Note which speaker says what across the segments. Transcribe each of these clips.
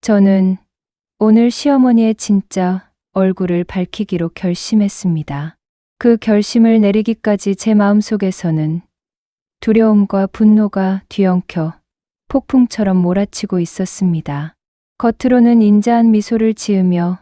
Speaker 1: 저는 오늘 시어머니의 진짜 얼굴을 밝히기로 결심했습니다. 그 결심을 내리기까지 제 마음속에서는 두려움과 분노가 뒤엉켜 폭풍처럼 몰아치고 있었습니다. 겉으로는 인자한 미소를 지으며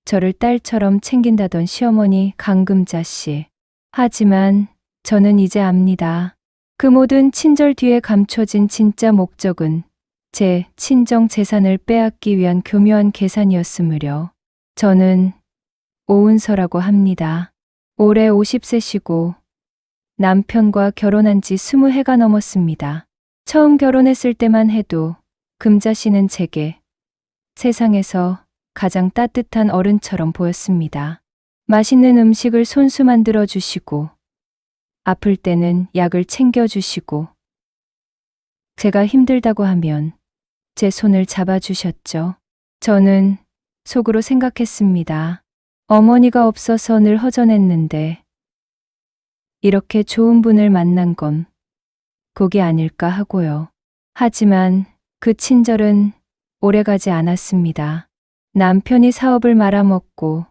Speaker 1: 저를 딸처럼 챙긴다던 시어머니 강금자 씨. 하지만 저는 이제 압니다. 그 모든 친절 뒤에 감춰진 진짜 목적은 제 친정 재산을 빼앗기 위한 교묘한 계산이었으므려. 저는 오은서라고 합니다. 올해 50세시고 남편과 결혼한 지 20해가 넘었습니다. 처음 결혼했을 때만 해도 금자 씨는 제게 세상에서 가장 따뜻한 어른처럼 보였습니다. 맛있는 음식을 손수 만들어 주시고 아플 때는 약을 챙겨 주시고 제가 힘들다고 하면 제 손을 잡아주셨죠. 저는 속으로 생각했습니다. 어머니가 없어서 늘 허전했는데 이렇게 좋은 분을 만난 건 복이 아닐까 하고요. 하지만 그 친절은 오래가지 않았습니다. 남편이 사업을 말아먹고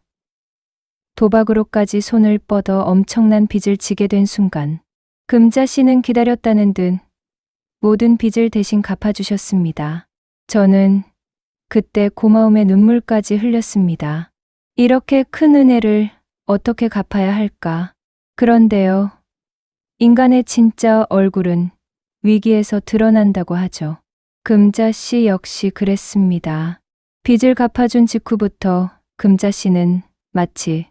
Speaker 1: 도박으로까지 손을 뻗어 엄청난 빚을 지게 된 순간 금자 씨는 기다렸다는 듯 모든 빚을 대신 갚아주셨습니다. 저는 그때 고마움의 눈물까지 흘렸습니다. 이렇게 큰 은혜를 어떻게 갚아야 할까? 그런데요. 인간의 진짜 얼굴은 위기에서 드러난다고 하죠. 금자 씨 역시 그랬습니다. 빚을 갚아준 직후부터 금자 씨는 마치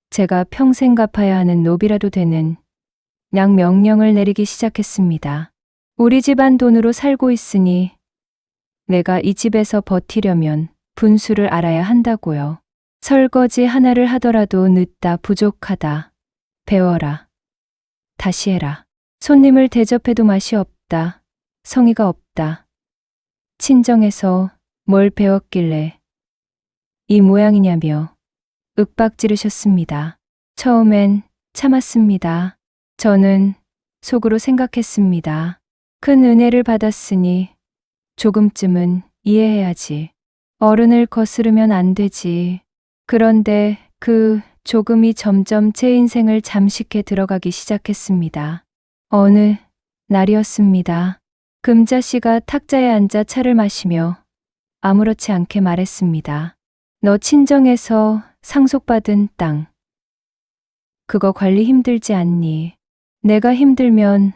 Speaker 1: 제가 평생 갚아야 하는 노비라도 되는 양 명령을 내리기 시작했습니다. 우리 집안 돈으로 살고 있으니 내가 이 집에서 버티려면 분수를 알아야 한다고요. 설거지 하나를 하더라도 늦다, 부족하다. 배워라. 다시 해라. 손님을 대접해도 맛이 없다. 성의가 없다. 친정에서 뭘 배웠길래 이 모양이냐며 윽박지르셨습니다. 처음엔 참았습니다. 저는 속으로 생각했습니다. 큰 은혜를 받았으니 조금쯤은 이해해야지. 어른을 거스르면 안 되지. 그런데 그 조금이 점점 제 인생을 잠식해 들어가기 시작했습니다. 어느 날이었습니다. 금자 씨가 탁자에 앉아 차를 마시며 아무렇지 않게 말했습니다. 너 친정에서 상속받은 땅. 그거 관리 힘들지 않니? 내가 힘들면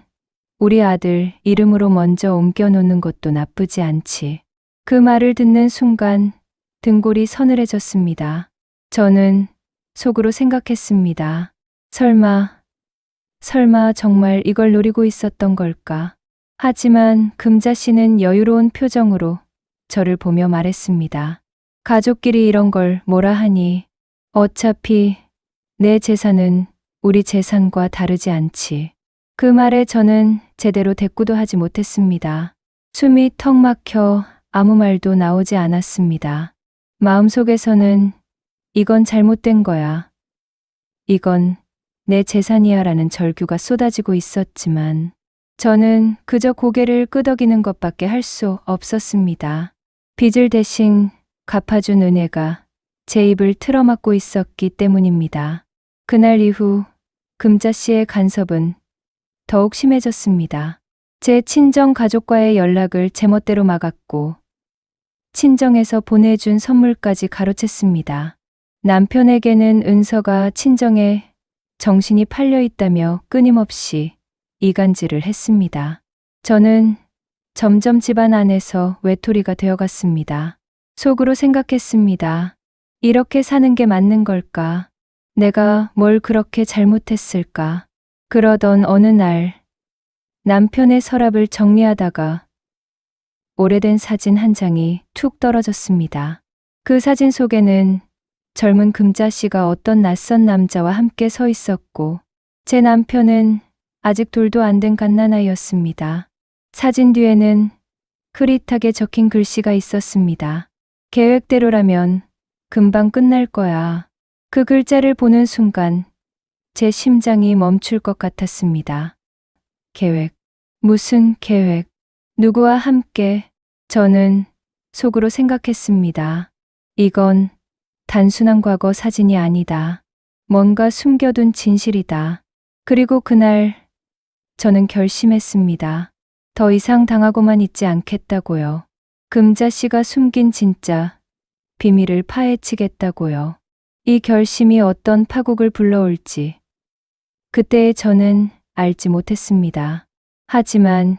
Speaker 1: 우리 아들 이름으로 먼저 옮겨놓는 것도 나쁘지 않지. 그 말을 듣는 순간 등골이 서늘해졌습니다. 저는 속으로 생각했습니다. 설마 정말 이걸 노리고 있었던 걸까? 하지만 금자 씨는 여유로운 표정으로 저를 보며 말했습니다. 가족끼리 이런 걸 뭐라 하니? 어차피 내 재산은 우리 재산과 다르지 않지. 그 말에 저는 제대로 대꾸도 하지 못했습니다. 숨이 턱 막혀 아무 말도 나오지 않았습니다. 마음속에서는 이건 잘못된 거야. 이건 내 재산이야 라는 절규가 쏟아지고 있었지만 저는 그저 고개를 끄덕이는 것밖에 할 수 없었습니다. 빚을 대신 갚아준 은혜가 제 입을 틀어막고 있었기 때문입니다. 그날 이후 금자 씨의 간섭은 더욱 심해졌습니다. 제 친정 가족과의 연락을 제멋대로 막았고 친정에서 보내준 선물까지 가로챘습니다. 남편에게는 은서가 친정에 정신이 팔려 있다며 끊임없이 이간질을 했습니다. 저는 점점 집안 안에서 외톨이가 되어갔습니다. 속으로 생각했습니다. 이렇게 사는 게 맞는 걸까? 내가 뭘 그렇게 잘못했을까? 그러던 어느 날 남편의 서랍을 정리하다가 오래된 사진 한 장이 툭 떨어졌습니다. 그 사진 속에는 젊은 금자 씨가 어떤 낯선 남자와 함께 서 있었고 제 남편은 아직 돌도 안 된 갓난아이였습니다. 사진 뒤에는 흐릿하게 적힌 글씨가 있었습니다. 계획대로라면 금방 끝날 거야. 그 글자를 보는 순간 제 심장이 멈출 것 같았습니다. 계획. 무슨 계획? 누구와 함께? 저는 속으로 생각했습니다. 이건 단순한 과거 사진이 아니다. 뭔가 숨겨둔 진실이다. 그리고 그날 저는 결심했습니다. 더 이상 당하고만 있지 않겠다고요. 금자 씨가 숨긴 진짜 비밀을 파헤치겠다고요. 이 결심이 어떤 파국을 불러올지 그때의 저는 알지 못했습니다. 하지만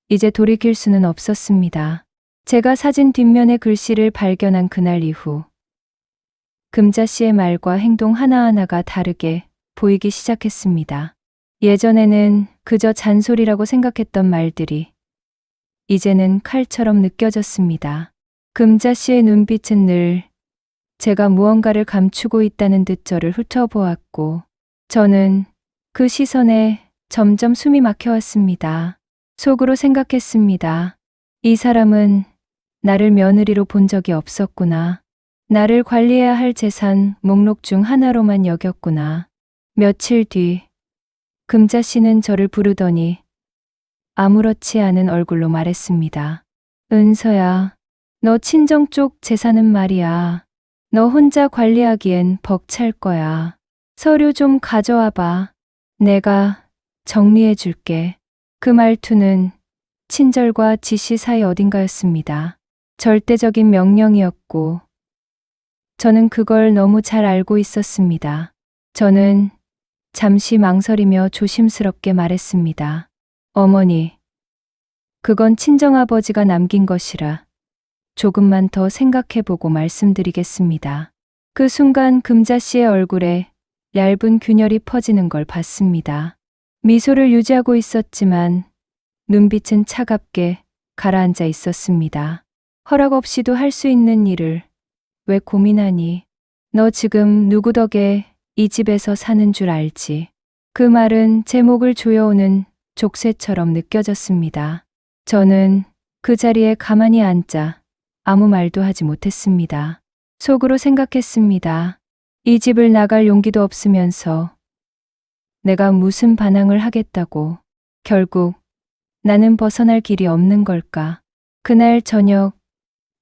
Speaker 1: 이제 돌이킬 수는 없었습니다. 제가 사진 뒷면의 글씨를 발견한 그날 이후 금자 씨의 말과 행동 하나하나가 다르게 보이기 시작했습니다. 예전에는 그저 잔소리라고 생각했던 말들이 이제는 칼처럼 느껴졌습니다. 금자 씨의 눈빛은 늘 제가 무언가를 감추고 있다는 듯 저를 훑어보았고 저는 그 시선에 점점 숨이 막혀왔습니다. 속으로 생각했습니다. 이 사람은 나를 며느리로 본 적이 없었구나. 나를 관리해야 할 재산 목록 중 하나로만 여겼구나. 며칠 뒤 금자 씨는 저를 부르더니 아무렇지 않은 얼굴로 말했습니다. 은서야, 너 친정 쪽 재산은 말이야. 너 혼자 관리하기엔 벅찰 거야. 서류 좀 가져와 봐. 내가 정리해 줄게. 그 말투는 친절과 지시 사이 어딘가였습니다. 절대적인 명령이었고 저는 그걸 너무 잘 알고 있었습니다. 저는 잠시 망설이며 조심스럽게 말했습니다. 어머니, 그건 친정아버지가 남긴 것이라 조금만 더 생각해보고 말씀드리겠습니다. 그 순간 금자 씨의 얼굴에 얇은 균열이 퍼지는 걸 봤습니다. 미소를 유지하고 있었지만 눈빛은 차갑게 가라앉아 있었습니다. 허락 없이도 할 수 있는 일을 왜 고민하니? 너 지금 누구 덕에 이 집에서 사는 줄 알지? 그 말은 제 목을 조여오는 족쇄처럼 느껴졌습니다. 저는 그 자리에 가만히 앉아 아무 말도 하지 못했습니다. 속으로 생각했습니다. 이 집을 나갈 용기도 없으면서 내가 무슨 반항을 하겠다고. 결국 나는 벗어날 길이 없는 걸까? 그날 저녁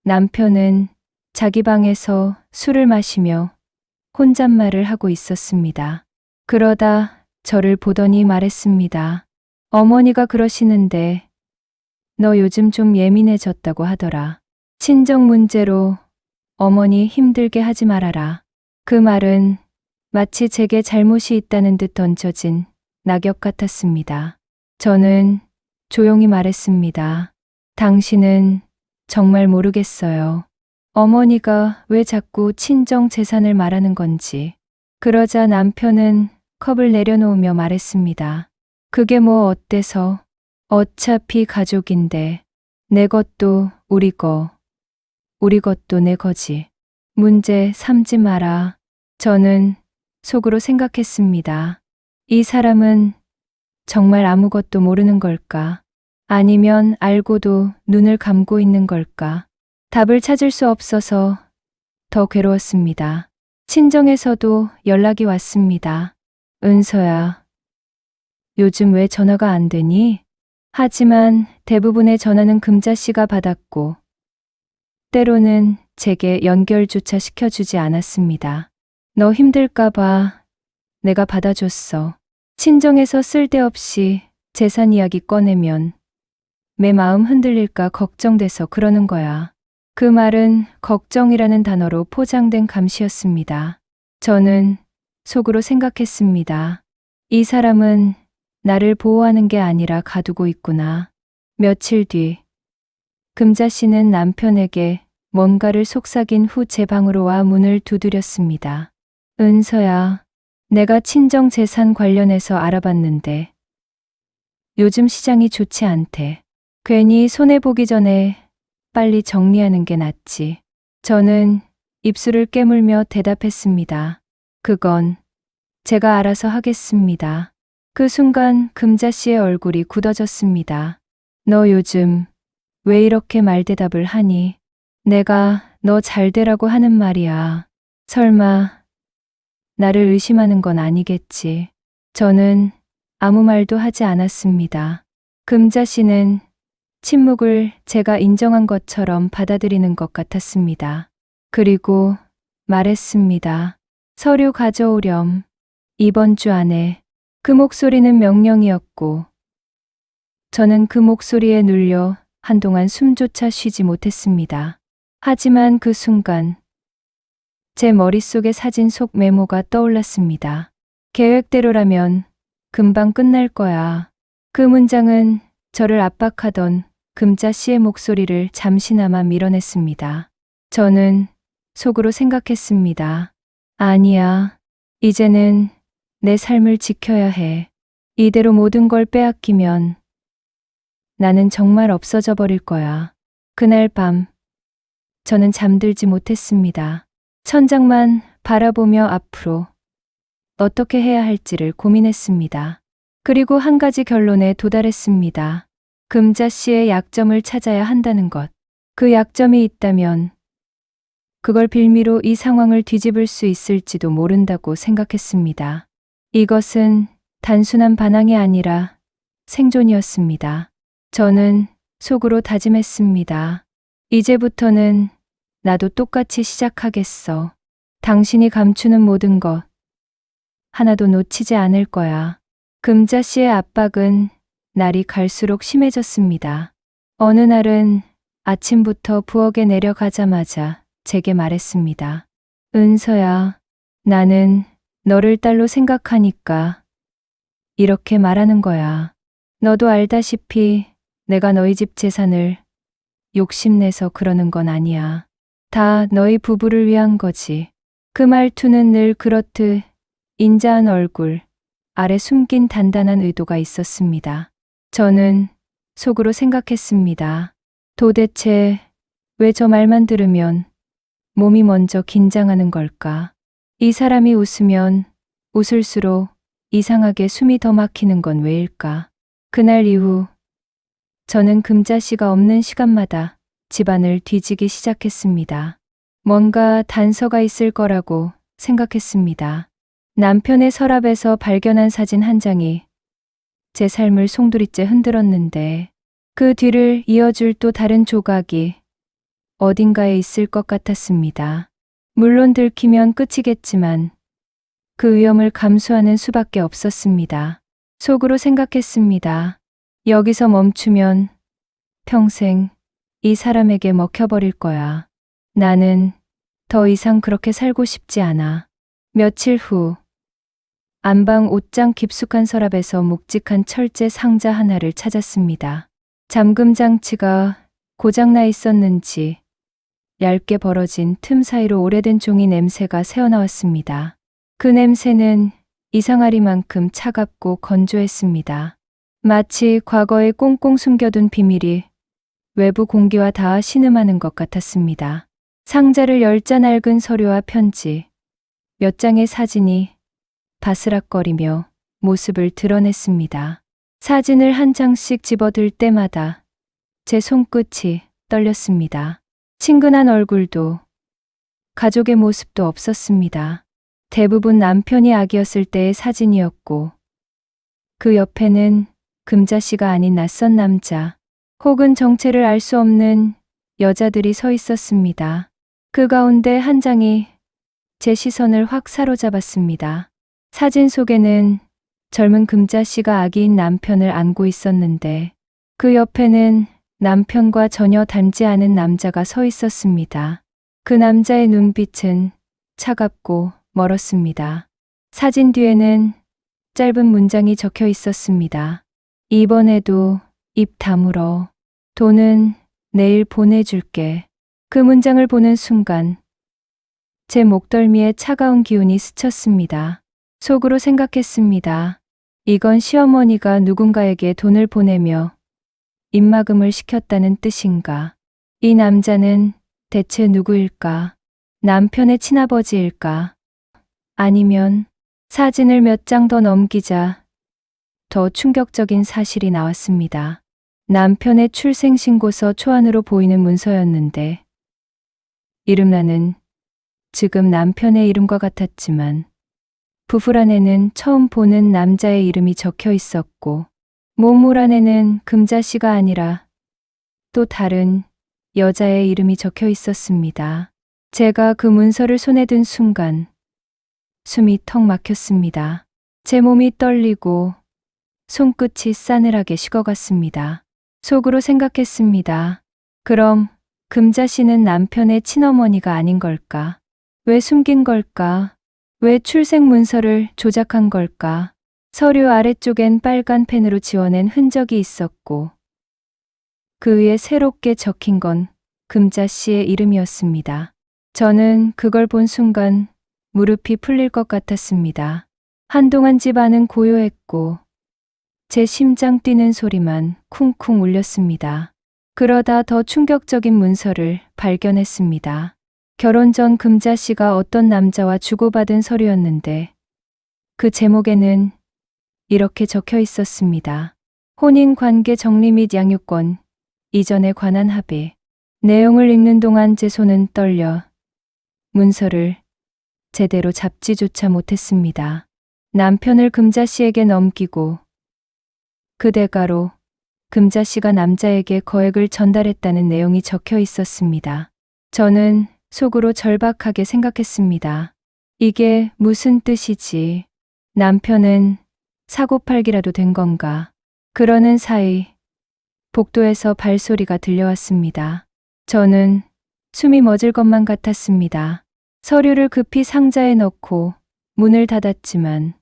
Speaker 1: 남편은 자기 방에서 술을 마시며 혼잣말을 하고 있었습니다. 그러다 저를 보더니 말했습니다. 어머니가 그러시는데 너 요즘 좀 예민해졌다고 하더라. 친정 문제로 어머니 힘들게 하지 말아라. 그 말은 마치 제게 잘못이 있다는 듯 던져진 낙엽 같았습니다. 저는 조용히 말했습니다. 당신은 정말 모르겠어요. 어머니가 왜 자꾸 친정 재산을 말하는 건지. 그러자 남편은 컵을 내려놓으며 말했습니다. 그게 뭐 어때서? 어차피 가족인데 내 것도 우리 거, 우리 것도 내 거지. 문제 삼지 마라. 저는 속으로 생각했습니다. 이 사람은 정말 아무것도 모르는 걸까? 아니면 알고도 눈을 감고 있는 걸까? 답을 찾을 수 없어서 더 괴로웠습니다. 친정에서도 연락이 왔습니다. 은서야, 요즘 왜 전화가 안 되니? 하지만 대부분의 전화는 금자 씨가 받았고 때로는 제게 연결조차 시켜주지 않았습니다. 너 힘들까봐 내가 받아줬어. 친정에서 쓸데없이 재산 이야기 꺼내면 내 마음 흔들릴까 걱정돼서 그러는 거야. 그 말은 걱정이라는 단어로 포장된 감시였습니다. 저는 속으로 생각했습니다. 이 사람은 나를 보호하는 게 아니라 가두고 있구나. 며칠 뒤 금자 씨는 남편에게 뭔가를 속삭인 후 제 방으로 와 문을 두드렸습니다. 은서야, 내가 친정 재산 관련해서 알아봤는데 요즘 시장이 좋지 않대. 괜히 손해보기 전에 빨리 정리하는 게 낫지. 저는 입술을 깨물며 대답했습니다. 그건 제가 알아서 하겠습니다. 그 순간 금자 씨의 얼굴이 굳어졌습니다. 너 요즘 왜 이렇게 말대답을 하니? 내가 너 잘 되라고 하는 말이야. 설마 나를 의심하는 건 아니겠지. 저는 아무 말도 하지 않았습니다. 금자 씨는 침묵을 제가 인정한 것처럼 받아들이는 것 같았습니다. 그리고 말했습니다. 서류 가져오렴. 이번 주 안에. 그 목소리는 명령이었고 저는 그 목소리에 눌려 한동안 숨조차 쉬지 못했습니다. 하지만 그 순간 제 머릿속에 사진 속 메모가 떠올랐습니다. 계획대로라면 금방 끝날 거야. 그 문장은 저를 압박하던 금자 씨의 목소리를 잠시나마 밀어냈습니다. 저는 속으로 생각했습니다. 아니야. 이제는 내 삶을 지켜야 해. 이대로 모든 걸 빼앗기면 나는 정말 없어져 버릴 거야. 그날 밤 저는 잠들지 못했습니다. 천장만 바라보며 앞으로 어떻게 해야 할지를 고민했습니다. 그리고 한 가지 결론에 도달했습니다. 금자 씨의 약점을 찾아야 한다는 것. 그 약점이 있다면 그걸 빌미로 이 상황을 뒤집을 수 있을지도 모른다고 생각했습니다. 이것은 단순한 반항이 아니라 생존이었습니다. 저는 속으로 다짐했습니다. 이제부터는 나도 똑같이 시작하겠어. 당신이 감추는 모든 것 하나도 놓치지 않을 거야. 금자 씨의 압박은 날이 갈수록 심해졌습니다. 어느 날은 아침부터 부엌에 내려가자마자 제게 말했습니다. 은서야, 나는 너를 딸로 생각하니까 이렇게 말하는 거야. 너도 알다시피 내가 너희 집 재산을 욕심내서 그러는 건 아니야. 다 너희 부부를 위한 거지. 그 말투는 늘 그렇듯 인자한 얼굴 아래 숨긴 단단한 의도가 있었습니다. 저는 속으로 생각했습니다. 도대체 왜 저 말만 들으면 몸이 먼저 긴장하는 걸까? 이 사람이 웃으면 웃을수록 이상하게 숨이 더 막히는 건 왜일까? 그날 이후 저는 금자 씨가 없는 시간마다 집안을 뒤지기 시작했습니다. 뭔가 단서가 있을 거라고 생각했습니다. 남편의 서랍에서 발견한 사진 한 장이 제 삶을 송두리째 흔들었는데 그 뒤를 이어줄 또 다른 조각이 어딘가에 있을 것 같았습니다. 물론 들키면 끝이겠지만 그 위험을 감수하는 수밖에 없었습니다. 속으로 생각했습니다. 여기서 멈추면 평생 이 사람에게 먹혀버릴 거야. 나는 더 이상 그렇게 살고 싶지 않아. 며칠 후 안방 옷장 깊숙한 서랍에서 묵직한 철제 상자 하나를 찾았습니다. 잠금 장치가 고장나 있었는지 얇게 벌어진 틈 사이로 오래된 종이 냄새가 새어나왔습니다. 그 냄새는 이상하리만큼 차갑고 건조했습니다. 마치 과거에 꽁꽁 숨겨둔 비밀이 외부 공기와 닿아 신음하는 것 같았습니다. 상자를 열자 낡은 서류와 편지, 몇 장의 사진이 바스락거리며 모습을 드러냈습니다. 사진을 한 장씩 집어들 때마다 제 손끝이 떨렸습니다. 친근한 얼굴도 가족의 모습도 없었습니다. 대부분 남편이 아기였을 때의 사진이었고 그 옆에는 금자 씨가 아닌 낯선 남자 혹은 정체를 알 수 없는 여자들이 서 있었습니다. 그 가운데 한 장이 제 시선을 확 사로잡았습니다. 사진 속에는 젊은 금자 씨가 아기인 남편을 안고 있었는데 그 옆에는 남편과 전혀 닮지 않은 남자가 서 있었습니다. 그 남자의 눈빛은 차갑고 멀었습니다. 사진 뒤에는 짧은 문장이 적혀 있었습니다. 이번에도 입 다물어. 돈은 내일 보내줄게. 그 문장을 보는 순간 제 목덜미에 차가운 기운이 스쳤습니다. 속으로 생각했습니다. 이건 시어머니가 누군가에게 돈을 보내며 입막음을 시켰다는 뜻인가? 이 남자는 대체 누구일까? 남편의 친아버지일까? 아니면 사진을 몇 장 더 넘기자 더 충격적인 사실이 나왔습니다. 남편의 출생신고서 초안으로 보이는 문서였는데 이름란은 지금 남편의 이름과 같았지만 부풀안에는 처음 보는 남자의 이름이 적혀 있었고 모물안에는 금자 씨가 아니라 또 다른 여자의 이름이 적혀 있었습니다. 제가 그 문서를 손에 든 순간 숨이 턱 막혔습니다. 제 몸이 떨리고 손끝이 싸늘하게 식어갔습니다. 속으로 생각했습니다. 그럼 금자 씨는 남편의 친어머니가 아닌 걸까? 왜 숨긴 걸까? 왜 출생 문서를 조작한 걸까? 서류 아래쪽엔 빨간 펜으로 지워낸 흔적이 있었고 그 위에 새롭게 적힌 건 금자 씨의 이름이었습니다. 저는 그걸 본 순간 무릎이 풀릴 것 같았습니다. 한동안 집 안은 고요했고 제 심장 뛰는 소리만 쿵쿵 울렸습니다. 그러다 더 충격적인 문서를 발견했습니다. 결혼 전 금자 씨가 어떤 남자와 주고받은 서류였는데 그 제목에는 이렇게 적혀 있었습니다. 혼인 관계 정리 및 양육권 이전에 관한 합의. 내용을 읽는 동안 제 손은 떨려 문서를 제대로 잡지조차 못했습니다. 남편을 금자 씨에게 넘기고 그 대가로 금자 씨가 남자에게 거액을 전달했다는 내용이 적혀 있었습니다. 저는 속으로 절박하게 생각했습니다. 이게 무슨 뜻이지? 남편은 사고팔기라도 된 건가? 그러는 사이 복도에서 발소리가 들려왔습니다. 저는 숨이 멎을 것만 같았습니다. 서류를 급히 상자에 넣고 문을 닫았지만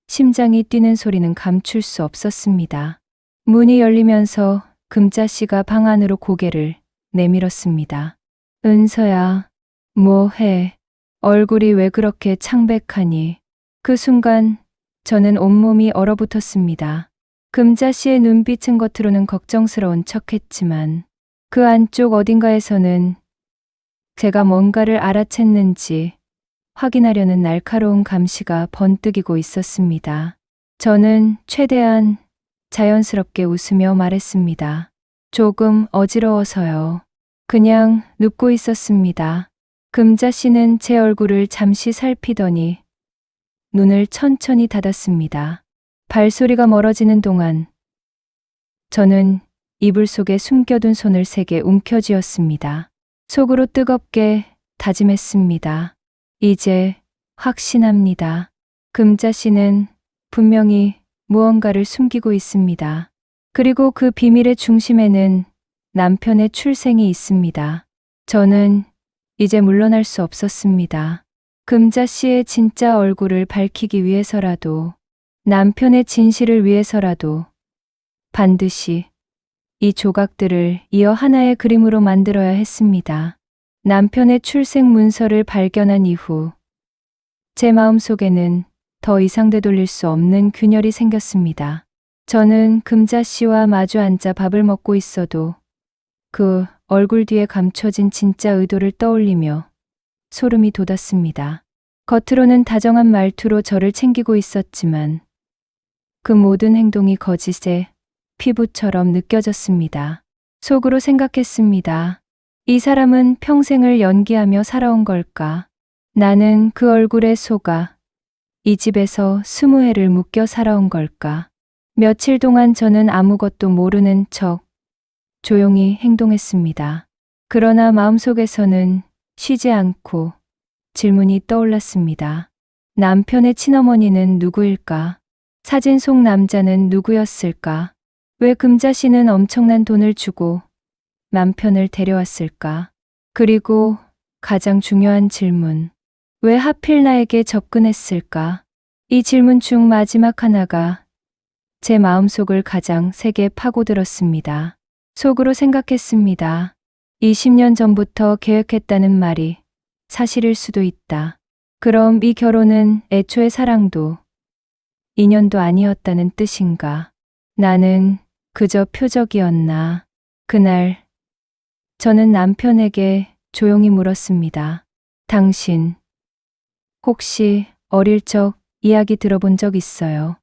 Speaker 1: 심장이 뛰는 소리는 감출 수 없었습니다. 문이 열리면서 금자 씨가 방 안으로 고개를 내밀었습니다. 은서야, 뭐해? 얼굴이 왜 그렇게 창백하니? 그 순간 저는 온몸이 얼어붙었습니다. 금자 씨의 눈빛은 겉으로는 걱정스러운 척했지만 그 안쪽 어딘가에서는 제가 뭔가를 알아챘는지 확인하려는 날카로운 감시가 번뜩이고 있었습니다. 저는 최대한 자연스럽게 웃으며 말했습니다. 조금 어지러워서요. 그냥 눕고 있었습니다. 금자 씨는 제 얼굴을 잠시 살피더니 눈을 천천히 닫았습니다. 발소리가 멀어지는 동안 저는 이불 속에 숨겨둔 손을 세게 움켜쥐었습니다. 속으로 뜨겁게 다짐했습니다. 이제 확신합니다. 금자 씨는 분명히 무언가를 숨기고 있습니다. 그리고 그 비밀의 중심에는 남편의 출생이 있습니다. 저는 이제 물러날 수 없었습니다. 금자 씨의 진짜 얼굴을 밝히기 위해서라도 남편의 진실을 위해서라도 반드시 이 조각들을 이어 하나의 그림으로 만들어야 했습니다. 남편의 출생 문서를 발견한 이후 제 마음속에는 더 이상 되돌릴 수 없는 균열이 생겼습니다. 저는 금자 씨와 마주 앉아 밥을 먹고 있어도 그 얼굴 뒤에 감춰진 진짜 의도를 떠올리며 소름이 돋았습니다. 겉으로는 다정한 말투로 저를 챙기고 있었지만 그 모든 행동이 거짓의 피부처럼 느껴졌습니다. 속으로 생각했습니다. 이 사람은 평생을 연기하며 살아온 걸까? 나는 그 얼굴에 속아 이 집에서 20해를 묶여 살아온 걸까? 며칠 동안 저는 아무것도 모르는 척 조용히 행동했습니다. 그러나 마음속에서는 쉬지 않고 질문이 떠올랐습니다. 남편의 친어머니는 누구일까? 사진 속 남자는 누구였을까? 왜 금자 씨는 엄청난 돈을 주고 남편을 데려왔을까? 그리고 가장 중요한 질문. 왜 하필 나에게 접근했을까? 이 질문 중 마지막 하나가 제 마음속을 가장 세게 파고들었습니다. 속으로 생각했습니다. 20년 전부터 계획했다는 말이 사실일 수도 있다. 그럼 이 결혼은 애초에 사랑도 인연도 아니었다는 뜻인가? 나는 그저 표적이었나? 그날 저는 남편에게 조용히 물었습니다. 당신 혹시 어릴 적 이야기 들어본 적 있어요?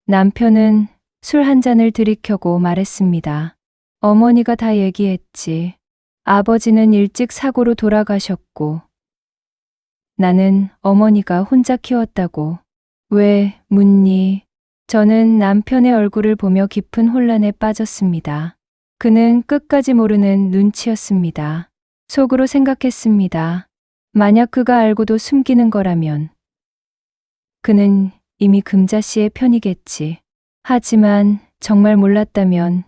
Speaker 1: 남편은 술 한 잔을 들이켜고 말했습니다. 어머니가 다 얘기했지. 아버지는 일찍 사고로 돌아가셨고 나는 어머니가 혼자 키웠다고. 왜 묻니? 저는 남편의 얼굴을 보며 깊은 혼란에 빠졌습니다. 그는 끝까지 모르는 눈치였습니다. 속으로 생각했습니다. 만약 그가 알고도 숨기는 거라면 그는 이미 금자 씨의 편이겠지. 하지만 정말 몰랐다면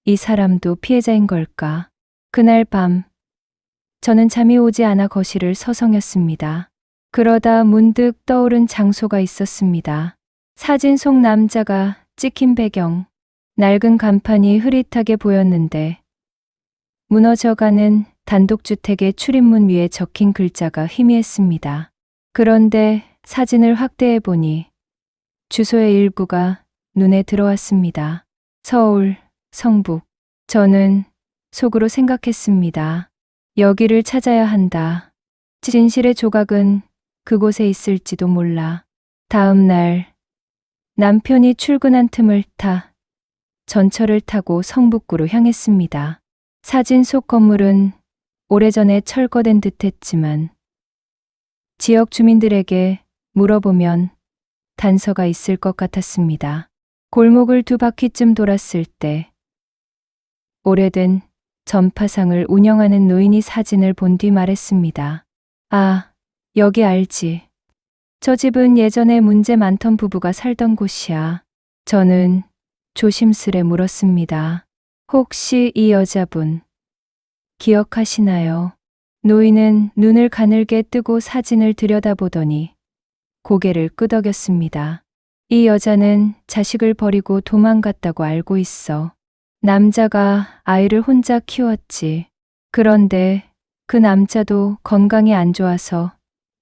Speaker 1: 이 사람도 피해자인 걸까? 그날 밤 저는 잠이 오지 않아 거실을 서성였습니다. 그러다 문득 떠오른 장소가 있었습니다. 사진 속 남자가 찍힌 배경, 낡은 간판이 흐릿하게 보였는데 무너져가는 단독주택의 출입문 위에 적힌 글자가 희미했습니다. 그런데 사진을 확대해 보니 주소의 일부가 눈에 들어왔습니다. 서울, 성북. 저는 속으로 생각했습니다. 여기를 찾아야 한다. 진실의 조각은 그곳에 있을지도 몰라. 다음 날 남편이 출근한 틈을 타 전철을 타고 성북구로 향했습니다. 사진 속 건물은 오래전에 철거된 듯했지만 지역 주민들에게 물어보면 단서가 있을 것 같았습니다. 골목을 2바퀴쯤 돌았을 때 오래된 전파상을 운영하는 노인이 사진을 본 뒤 말했습니다. 아, 여기 알지. 저 집은 예전에 문제 많던 부부가 살던 곳이야. 저는 조심스레 물었습니다. 혹시 이 여자분 기억하시나요? 노인은 눈을 가늘게 뜨고 사진을 들여다보더니 고개를 끄덕였습니다. 이 여자는 자식을 버리고 도망갔다고 알고 있어. 남자가 아이를 혼자 키웠지. 그런데 그 남자도 건강이 안 좋아서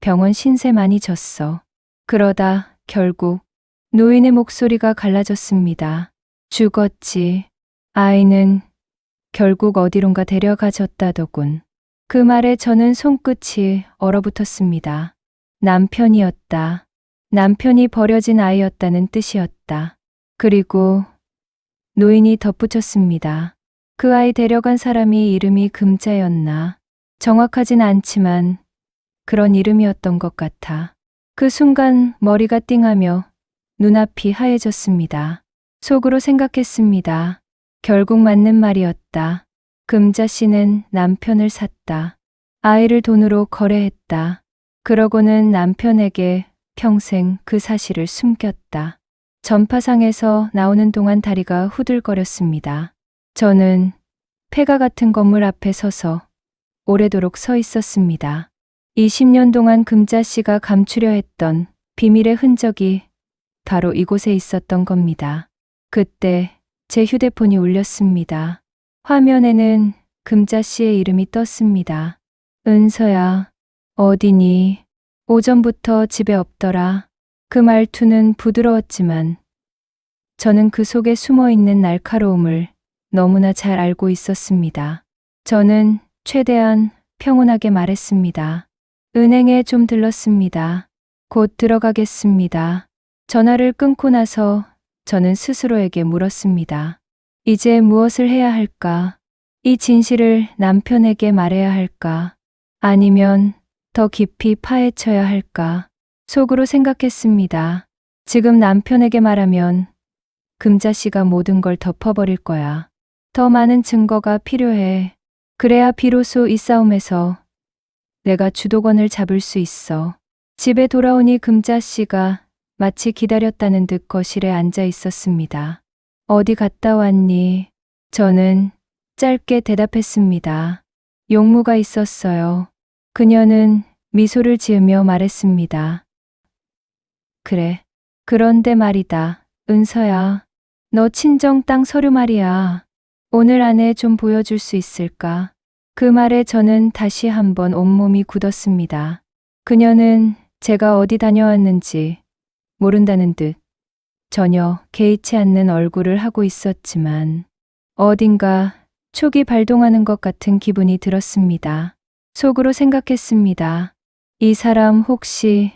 Speaker 1: 병원 신세 많이 졌어. 그러다 결국 노인의 목소리가 갈라졌습니다. 죽었지. 아이는 결국 어디론가 데려가졌다더군. 그 말에 저는 손끝이 얼어붙었습니다. 남편이었다. 남편이 버려진 아이였다는 뜻이었다. 그리고 노인이 덧붙였습니다. 그 아이 데려간 사람이 이름이 금자였나? 정확하진 않지만 그런 이름이었던 것 같아. 그 순간 머리가 띵하며 눈앞이 하얘졌습니다. 속으로 생각했습니다. 결국 맞는 말이었다. 금자 씨는 남편을 샀다. 아이를 돈으로 거래했다. 그러고는 남편에게 평생 그 사실을 숨겼다. 전파상에서 나오는 동안 다리가 후들거렸습니다. 저는 폐가 같은 건물 앞에 서서 오래도록 서 있었습니다. 20년 동안 금자 씨가 감추려 했던 비밀의 흔적이 바로 이곳에 있었던 겁니다. 그때 제 휴대폰이 울렸습니다. 화면에는 금자 씨의 이름이 떴습니다. 은서야, 어디니? 오전부터 집에 없더라. 그 말투는 부드러웠지만 저는 그 속에 숨어 있는 날카로움을 너무나 잘 알고 있었습니다. 저는 최대한 평온하게 말했습니다. 은행에 좀 들렀습니다. 곧 들어가겠습니다. 전화를 끊고 나서 저는 스스로에게 물었습니다. 이제 무엇을 해야 할까? 이 진실을 남편에게 말해야 할까? 아니면 더 깊이 파헤쳐야 할까? 속으로 생각했습니다. 지금 남편에게 말하면 금자 씨가 모든 걸 덮어버릴 거야. 더 많은 증거가 필요해. 그래야 비로소 이 싸움에서 내가 주도권을 잡을 수 있어. 집에 돌아오니 금자 씨가 마치 기다렸다는 듯 거실에 앉아 있었습니다. 어디 갔다 왔니? 저는 짧게 대답했습니다. 용무가 있었어요. 그녀는 미소를 지으며 말했습니다. 그래. 그런데 말이다. 은서야. 너 친정 땅 서류 말이야. 오늘 안에 좀 보여줄 수 있을까? 그 말에 저는 다시 한번 온몸이 굳었습니다. 그녀는 제가 어디 다녀왔는지 모른다는 듯 전혀 개의치 않는 얼굴을 하고 있었지만 어딘가 촉이 발동하는 것 같은 기분이 들었습니다. 속으로 생각했습니다. 이 사람 혹시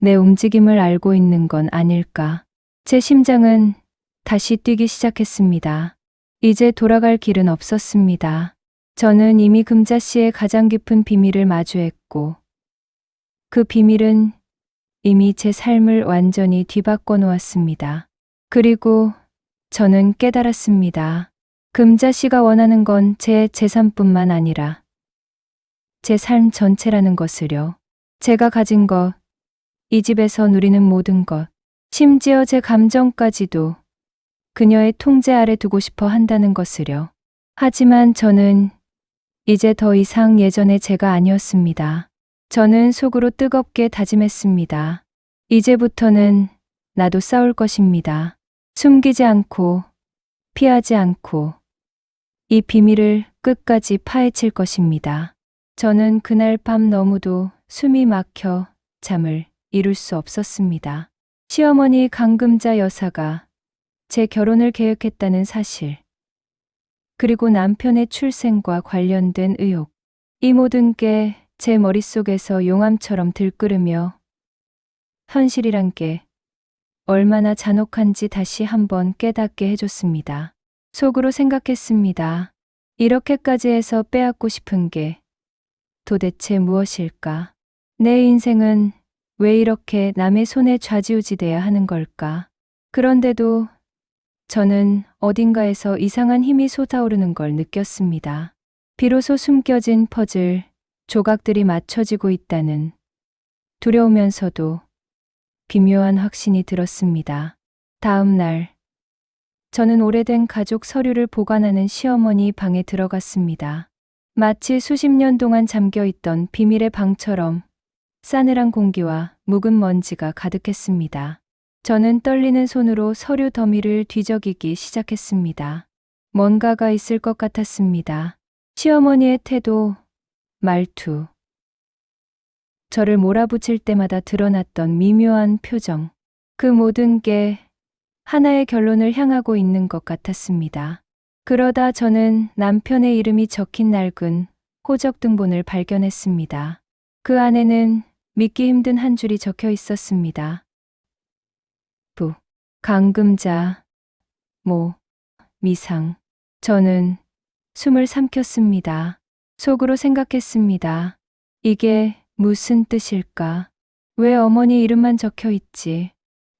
Speaker 1: 내 움직임을 알고 있는 건 아닐까? 제 심장은 다시 뛰기 시작했습니다. 이제 돌아갈 길은 없었습니다. 저는 이미 금자 씨의 가장 깊은 비밀을 마주했고 그 비밀은 이미 제 삶을 완전히 뒤바꿔 놓았습니다. 그리고 저는 깨달았습니다. 금자 씨가 원하는 건 제 재산뿐만 아니라 제 삶 전체라는 것을요. 제가 가진 것, 이 집에서 누리는 모든 것, 심지어 제 감정까지도 그녀의 통제 아래 두고 싶어 한다는 것을요. 하지만 저는 이제 더 이상 예전의 제가 아니었습니다. 저는 속으로 뜨겁게 다짐했습니다. 이제부터는 나도 싸울 것입니다. 숨기지 않고, 피하지 않고, 이 비밀을 끝까지 파헤칠 것입니다. 저는 그날 밤 너무도 숨이 막혀 잠을 이룰 수 없었습니다. 시어머니 강금자 여사가 제 결혼을 계획했다는 사실, 그리고 남편의 출생과 관련된 의혹, 이 모든 게 제 머릿속에서 용암처럼 들끓으며 현실이란 게 얼마나 잔혹한지 다시 한번 깨닫게 해줬습니다. 속으로 생각했습니다. 이렇게까지 해서 빼앗고 싶은 게 도대체 무엇일까? 내 인생은 왜 이렇게 남의 손에 좌지우지돼야 하는 걸까? 그런데도 저는 어딘가에서 이상한 힘이 솟아오르는 걸 느꼈습니다. 비로소 숨겨진 퍼즐 조각들이 맞춰지고 있다는 두려우면서도 비묘한 확신이 들었습니다. 다음 날, 저는 오래된 가족 서류를 보관하는 시어머니 방에 들어갔습니다. 마치 수십 년 동안 잠겨있던 비밀의 방처럼 싸늘한 공기와 묵은 먼지가 가득했습니다. 저는 떨리는 손으로 서류 더미를 뒤적이기 시작했습니다. 뭔가가 있을 것 같았습니다. 시어머니의 태도, 말투, 저를 몰아붙일 때마다 드러났던 미묘한 표정, 그 모든 게 하나의 결론을 향하고 있는 것 같았습니다. 그러다 저는 남편의 이름이 적힌 낡은 호적 등본을 발견했습니다. 그 안에는 믿기 힘든 한 줄이 적혀 있었습니다. 부, 강금자, 모, 미상. 저는 숨을 삼켰습니다. 속으로 생각했습니다. 이게 무슨 뜻일까? 왜 어머니 이름만 적혀 있지?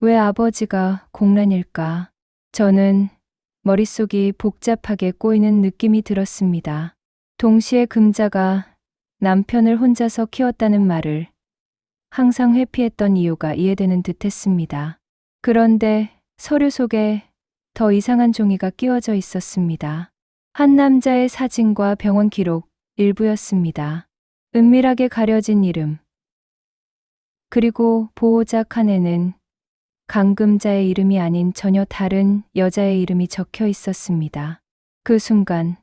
Speaker 1: 왜 아버지가 공란일까? 저는 머릿속이 복잡하게 꼬이는 느낌이 들었습니다. 동시에 금자가 남편을 혼자서 키웠다는 말을 항상 회피했던 이유가 이해되는 듯했습니다. 그런데 서류 속에 더 이상한 종이가 끼워져 있었습니다. 한 남자의 사진과 병원 기록 일부였습니다. 은밀하게 가려진 이름. 그리고 보호자 칸에는 강금자의 이름이 아닌 전혀 다른 여자의 이름이 적혀 있었습니다. 그 순간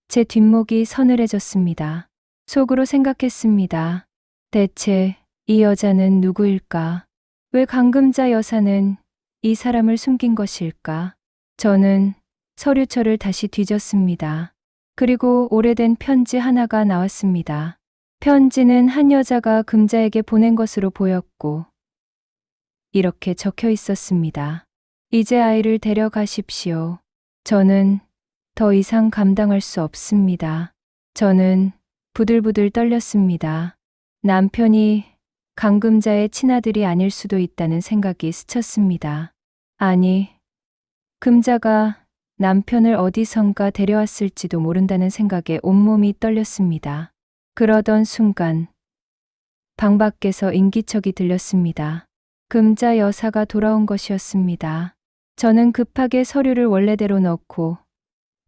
Speaker 1: 제 뒷목이 서늘해졌습니다. 속으로 생각했습니다. 대체 이 여자는 누구일까? 왜 강금자 여사는 이 사람을 숨긴 것일까? 저는 서류철을 다시 뒤졌습니다. 그리고 오래된 편지 하나가 나왔습니다. 편지는 한 여자가 금자에게 보낸 것으로 보였고 이렇게 적혀 있었습니다. 이제 아이를 데려가십시오. 저는 더 이상 감당할 수 없습니다. 저는 부들부들 떨렸습니다. 남편이 강금자의 친아들이 아닐 수도 있다는 생각이 스쳤습니다. 아니, 금자가 남편을 어디선가 데려왔을지도 모른다는 생각에 온몸이 떨렸습니다. 그러던 순간 방 밖에서 인기척이 들렸습니다. 금자 여사가 돌아온 것이었습니다. 저는 급하게 서류를 원래대로 넣고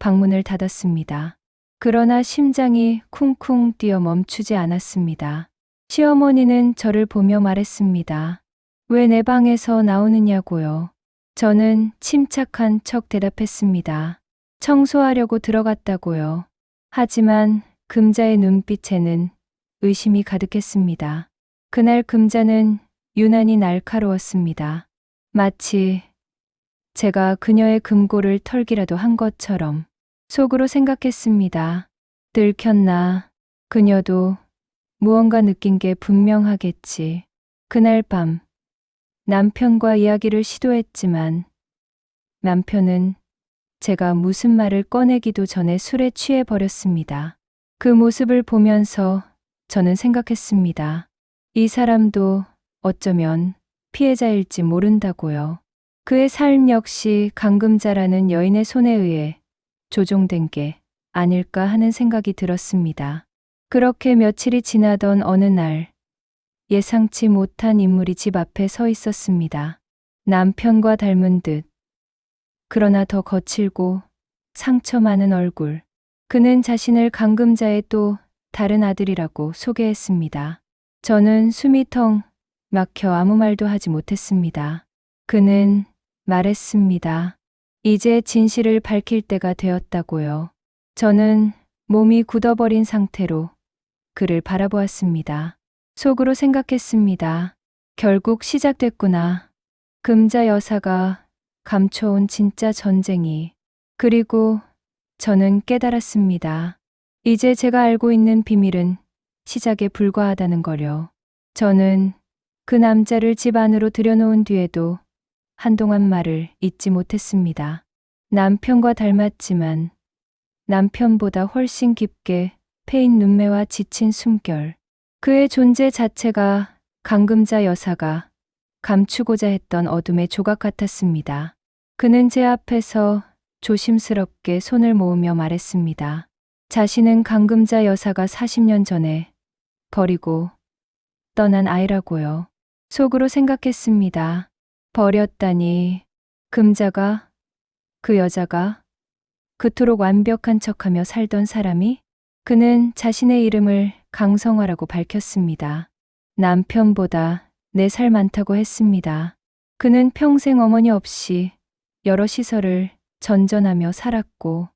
Speaker 1: 방문을 닫았습니다. 그러나 심장이 쿵쿵 뛰어 멈추지 않았습니다. 시어머니는 저를 보며 말했습니다. 왜 내 방에서 나오느냐고요. 저는 침착한 척 대답했습니다. 청소하려고 들어갔다고요. 하지만 금자의 눈빛에는 의심이 가득했습니다. 그날 금자는 유난히 날카로웠습니다. 마치 제가 그녀의 금고를 털기라도 한 것처럼. 속으로 생각했습니다. 들켰나? 그녀도 무언가 느낀 게 분명하겠지. 그날 밤 남편과 이야기를 시도했지만 남편은 제가 무슨 말을 꺼내기도 전에 술에 취해 버렸습니다. 그 모습을 보면서 저는 생각했습니다. 이 사람도 어쩌면 피해자일지 모른다고요. 그의 삶 역시 강금자라는 여인의 손에 의해 조종된 게 아닐까 하는 생각이 들었습니다. 그렇게 며칠이 지나던 어느 날 예상치 못한 인물이 집 앞에 서 있었습니다. 남편과 닮은 듯 그러나 더 거칠고 상처 많은 얼굴. 그는 자신을 감금자의 또 다른 아들이라고 소개했습니다. 저는 숨이 텅 막혀 아무 말도 하지 못했습니다. 그는 말했습니다. 이제 진실을 밝힐 때가 되었다고요. 저는 몸이 굳어버린 상태로 그를 바라보았습니다. 속으로 생각했습니다. 결국 시작됐구나. 금자 여사가 감춰온 진짜 전쟁이. 그리고 저는 깨달았습니다. 이제 제가 알고 있는 비밀은 시작에 불과하다는 거요. 저는 그 남자를 집 안으로 들여놓은 뒤에도 한동안 말을 잇지 못했습니다. 남편과 닮았지만 남편보다 훨씬 깊게 패인 눈매와 지친 숨결. 그의 존재 자체가 감금자 여사가 감추고자 했던 어둠의 조각 같았습니다. 그는 제 앞에서 조심스럽게 손을 모으며 말했습니다. 자신은 감금자 여사가 40년 전에 버리고 떠난 아이라고요. 속으로 생각했습니다. 버렸다니. 금자가, 그 여자가 그토록 완벽한 척하며 살던 사람이? 그는 자신의 이름을 강성화라고 밝혔습니다. 남편보다 4살 많다고 했습니다. 그는 평생 어머니 없이 여러 시설을 전전하며 살았고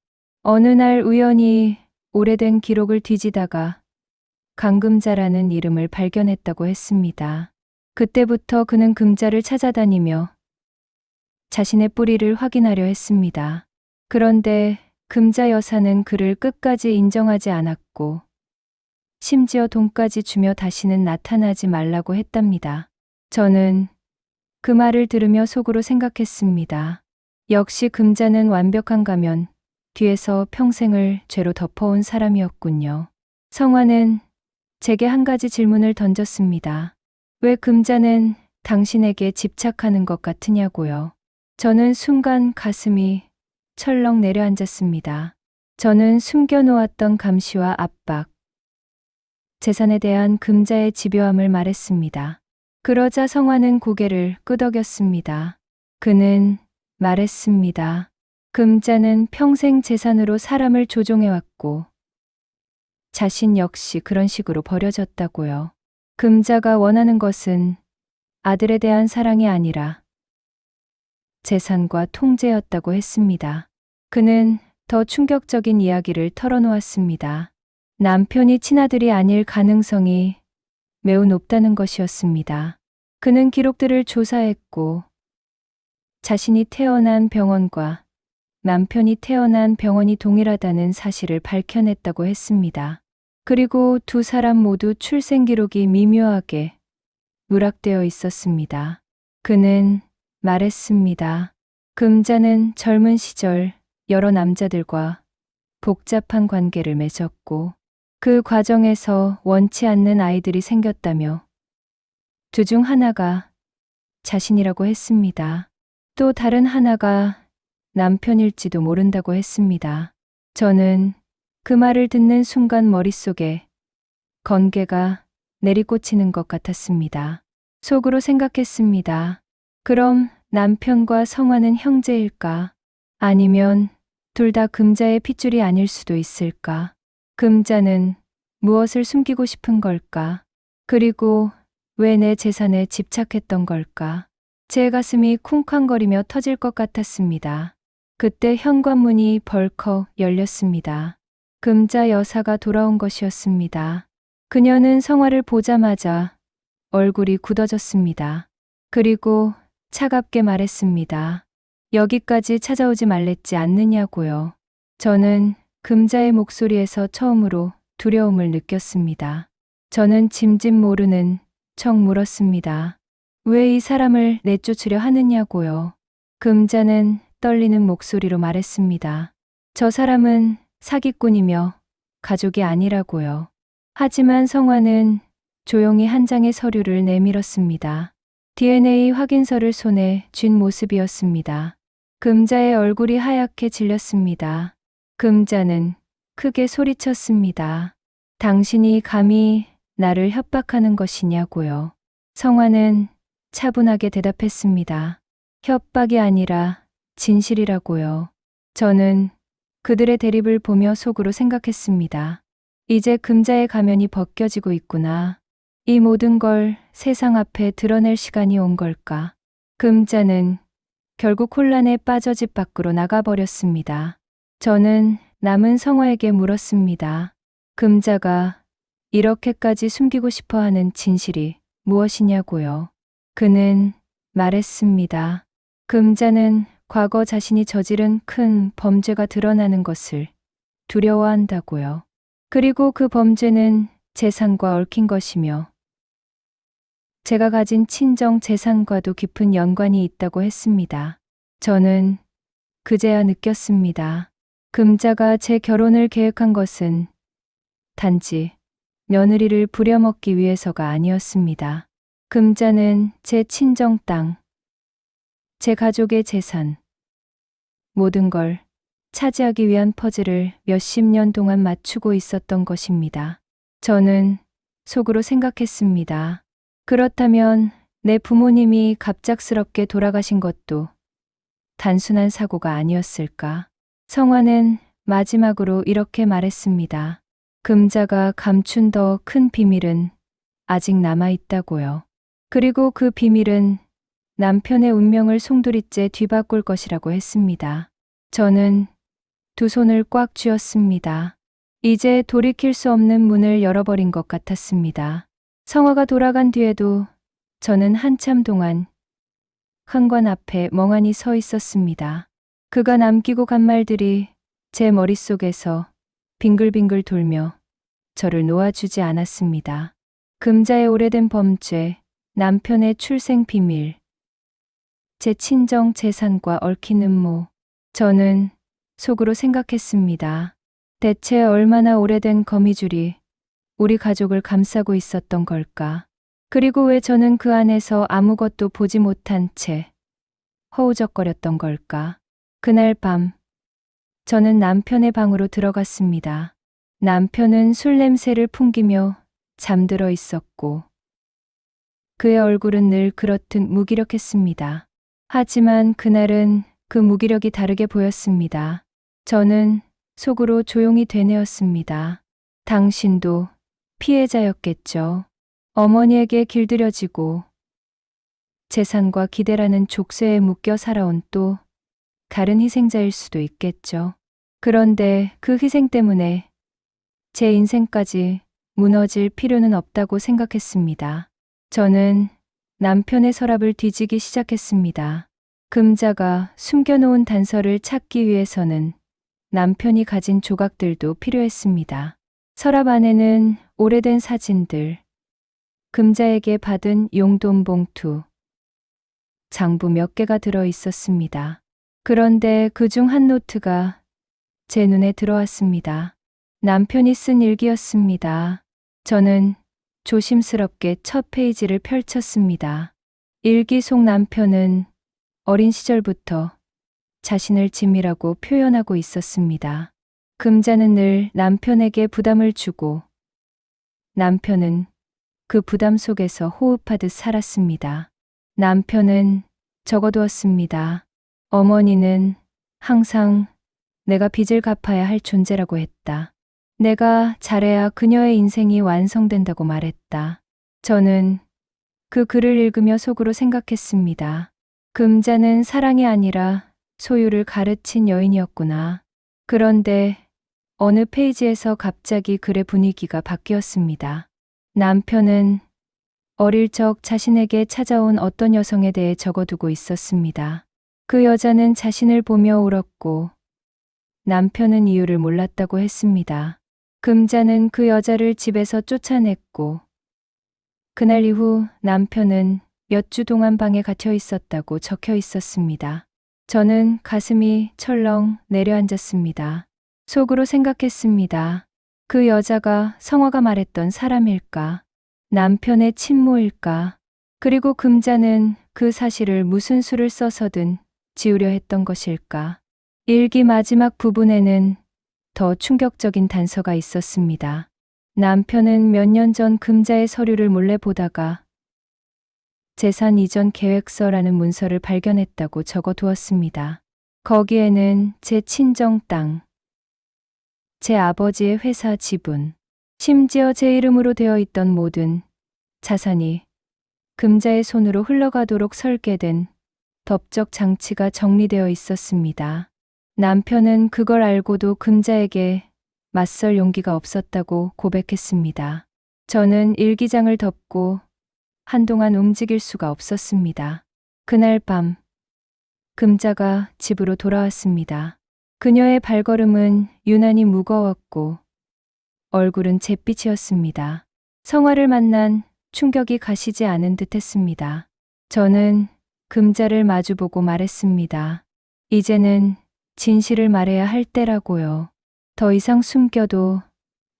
Speaker 1: 어느 날 우연히 오래된 기록을 뒤지다가 감금자라는 이름을 발견했다고 했습니다. 그때부터 그는 금자를 찾아다니며 자신의 뿌리를 확인하려 했습니다. 그런데 금자 여사는 그를 끝까지 인정하지 않았고 심지어 돈까지 주며 다시는 나타나지 말라고 했답니다. 저는 그 말을 들으며 속으로 생각했습니다. 역시 금자는 완벽한 가면 뒤에서 평생을 죄로 덮어온 사람이었군요. 성화는 제게 한 가지 질문을 던졌습니다. 왜 금자는 당신에게 집착하는 것 같으냐고요. 저는 순간 가슴이 철렁 내려앉았습니다. 저는 숨겨놓았던 감시와 압박, 재산에 대한 금자의 집요함을 말했습니다. 그러자 성화는 고개를 끄덕였습니다. 그는 말했습니다. 금자는 평생 재산으로 사람을 조종해왔고 자신 역시 그런 식으로 버려졌다고요. 금자가 원하는 것은 아들에 대한 사랑이 아니라 재산과 통제였다고 했습니다. 그는 더 충격적인 이야기를 털어놓았습니다. 남편이 친아들이 아닐 가능성이 매우 높다는 것이었습니다. 그는 기록들을 조사했고 자신이 태어난 병원과 남편이 태어난 병원이 동일하다는 사실을 밝혀냈다고 했습니다. 그리고 두 사람 모두 출생 기록이 미묘하게 누락되어 있었습니다. 그는 말했습니다. 금자는 젊은 시절 여러 남자들과 복잡한 관계를 맺었고 그 과정에서 원치 않는 아이들이 생겼다며 두 중 하나가 자신이라고 했습니다. 또 다른 하나가 남편일지도 모른다고 했습니다. 저는 그 말을 듣는 순간 머릿속에 건개가 내리꽂히는 것 같았습니다. 속으로 생각했습니다. 그럼 남편과 성화는 형제일까? 아니면 둘 다 금자의 핏줄이 아닐 수도 있을까? 금자는 무엇을 숨기고 싶은 걸까? 그리고 왜 내 재산에 집착했던 걸까? 제 가슴이 쿵쾅거리며 터질 것 같았습니다. 그때 현관문이 벌컥 열렸습니다. 금자 여사가 돌아온 것이었습니다. 그녀는 성화를 보자마자 얼굴이 굳어졌습니다. 그리고 차갑게 말했습니다. 여기까지 찾아오지 말랬지 않느냐고요. 저는 금자의 목소리에서 처음으로 두려움을 느꼈습니다. 저는 짐짓 모르는 척 물었습니다. 왜 이 사람을 내쫓으려 하느냐고요. 금자는 떨리는 목소리로 말했습니다. 저 사람은 사기꾼이며 가족이 아니라고요. 하지만 성화는 조용히 한 장의 서류를 내밀었습니다. DNA 확인서를 손에 쥔 모습이었습니다. 금자의 얼굴이 하얗게 질렸습니다. 금자는 크게 소리쳤습니다. 당신이 감히 나를 협박하는 것이냐고요. 성화는 차분하게 대답했습니다. 협박이 아니라 진실이라고요. 저는 그들의 대립을 보며 속으로 생각했습니다. 이제 금자의 가면이 벗겨지고 있구나. 이 모든 걸 세상 앞에 드러낼 시간이 온 걸까. 금자는 결국 혼란에 빠져 집 밖으로 나가버렸습니다. 저는 남은 성화에게 물었습니다. 금자가 이렇게까지 숨기고 싶어 하는 진실이 무엇이냐고요. 그는 말했습니다. 금자는 과거 자신이 저지른 큰 범죄가 드러나는 것을 두려워한다고요. 그리고 그 범죄는 재산과 얽힌 것이며 제가 가진 친정 재산과도 깊은 연관이 있다고 했습니다. 저는 그제야 느꼈습니다. 금자가 제 결혼을 계획한 것은 단지 며느리를 부려먹기 위해서가 아니었습니다. 금자는 제 친정 땅, 제 가족의 재산, 모든 걸 차지하기 위한 퍼즐을 몇십 년 동안 맞추고 있었던 것입니다. 저는 속으로 생각했습니다. 그렇다면 내 부모님이 갑작스럽게 돌아가신 것도 단순한 사고가 아니었을까? 성화는 마지막으로 이렇게 말했습니다. 금자가 감춘 더 큰 비밀은 아직 남아있다고요. 그리고 그 비밀은 남편의 운명을 송두리째 뒤바꿀 것이라고 했습니다. 저는 두 손을 꽉 쥐었습니다. 이제 돌이킬 수 없는 문을 열어버린 것 같았습니다. 성화가 돌아간 뒤에도 저는 한참 동안 현관 앞에 멍하니 서 있었습니다. 그가 남기고 간 말들이 제 머릿속에서 빙글빙글 돌며 저를 놓아주지 않았습니다. 금자의 오래된 범죄, 남편의 출생 비밀, 제 친정 재산과 얽힌 음모. 저는 속으로 생각했습니다. 대체 얼마나 오래된 거미줄이 우리 가족을 감싸고 있었던 걸까? 그리고 왜 저는 그 안에서 아무것도 보지 못한 채 허우적거렸던 걸까? 그날 밤, 저는 남편의 방으로 들어갔습니다. 남편은 술 냄새를 풍기며 잠들어 있었고, 그의 얼굴은 늘 그렇듯 무기력했습니다. 하지만 그날은 그 무기력이 다르게 보였습니다. 저는 속으로 조용히 되뇌었습니다. 당신도 피해자였겠죠. 어머니에게 길들여지고 재산과 기대라는 족쇄에 묶여 살아온 또 다른 희생자일 수도 있겠죠. 그런데 그 희생 때문에 제 인생까지 무너질 필요는 없다고 생각했습니다. 저는 남편의 서랍을 뒤지기 시작했습니다. 금자가 숨겨놓은 단서를 찾기 위해서는 남편이 가진 조각들도 필요했습니다. 서랍 안에는 오래된 사진들, 금자에게 받은 용돈 봉투, 장부 몇 개가 들어 있었습니다. 그런데 그중 한 노트가 제 눈에 들어왔습니다. 남편이 쓴 일기였습니다. 저는 조심스럽게 첫 페이지를 펼쳤습니다. 일기 속 남편은 어린 시절부터 자신을 짐이라고 표현하고 있었습니다. 금자는 늘 남편에게 부담을 주고 남편은 그 부담 속에서 호흡하듯 살았습니다. 남편은 적어두었습니다. 어머니는 항상 내가 빚을 갚아야 할 존재라고 했다. 내가 잘해야 그녀의 인생이 완성된다고 말했다. 저는 그 글을 읽으며 속으로 생각했습니다. 금자는 사랑이 아니라 소유를 가르친 여인이었구나. 그런데 어느 페이지에서 갑자기 글의 분위기가 바뀌었습니다. 남편은 어릴 적 자신에게 찾아온 어떤 여성에 대해 적어두고 있었습니다. 그 여자는 자신을 보며 울었고 남편은 이유를 몰랐다고 했습니다. 금자는 그 여자를 집에서 쫓아냈고 그날 이후 남편은 몇 주 동안 방에 갇혀 있었다고 적혀 있었습니다. 저는 가슴이 철렁 내려앉았습니다. 속으로 생각했습니다. 그 여자가 성화가 말했던 사람일까? 남편의 친모일까? 그리고 금자는 그 사실을 무슨 수를 써서든 지우려 했던 것일까? 일기 마지막 부분에는 더 충격적인 단서가 있었습니다. 남편은 몇 년 전 금자의 서류를 몰래 보다가 재산 이전 계획서라는 문서를 발견했다고 적어 두었습니다. 거기에는 제 친정 땅, 제 아버지의 회사 지분, 심지어 제 이름으로 되어 있던 모든 자산이 금자의 손으로 흘러가도록 설계된 법적 장치가 정리되어 있었습니다. 남편은 그걸 알고도 금자에게 맞설 용기가 없었다고 고백했습니다. 저는 일기장을 덮고 한동안 움직일 수가 없었습니다. 그날 밤, 금자가 집으로 돌아왔습니다. 그녀의 발걸음은 유난히 무거웠고 얼굴은 잿빛이었습니다. 성화를 만난 충격이 가시지 않은 듯 했습니다. 저는 금자를 마주보고 말했습니다. 이제는 진실을 말해야 할 때라고요. 더 이상 숨겨도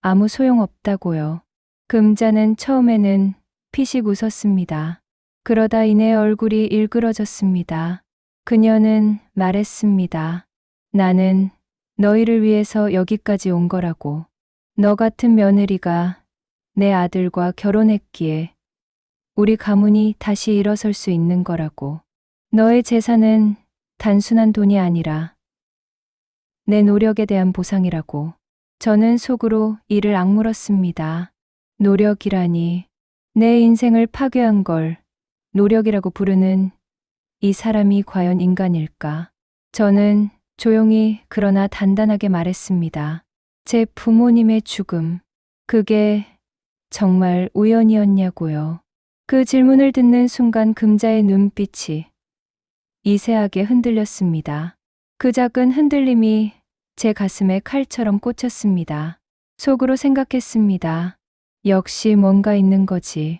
Speaker 1: 아무 소용없다고요. 금자는 처음에는 피식 웃었습니다. 그러다 이내 얼굴이 일그러졌습니다. 그녀는 말했습니다. 나는 너희를 위해서 여기까지 온 거라고. 너 같은 며느리가 내 아들과 결혼했기에 우리 가문이 다시 일어설 수 있는 거라고. 너의 재산은 단순한 돈이 아니라 내 노력에 대한 보상이라고. 저는 속으로 이를 악물었습니다. 노력이라니. 내 인생을 파괴한 걸 노력이라고 부르는 이 사람이 과연 인간일까? 저는 조용히 그러나 단단하게 말했습니다. 제 부모님의 죽음, 그게 정말 우연이었냐고요. 그 질문을 듣는 순간 금자의 눈빛이 미세하게 흔들렸습니다. 그 작은 흔들림이 제 가슴에 칼처럼 꽂혔습니다. 속으로 생각했습니다. 역시 뭔가 있는 거지.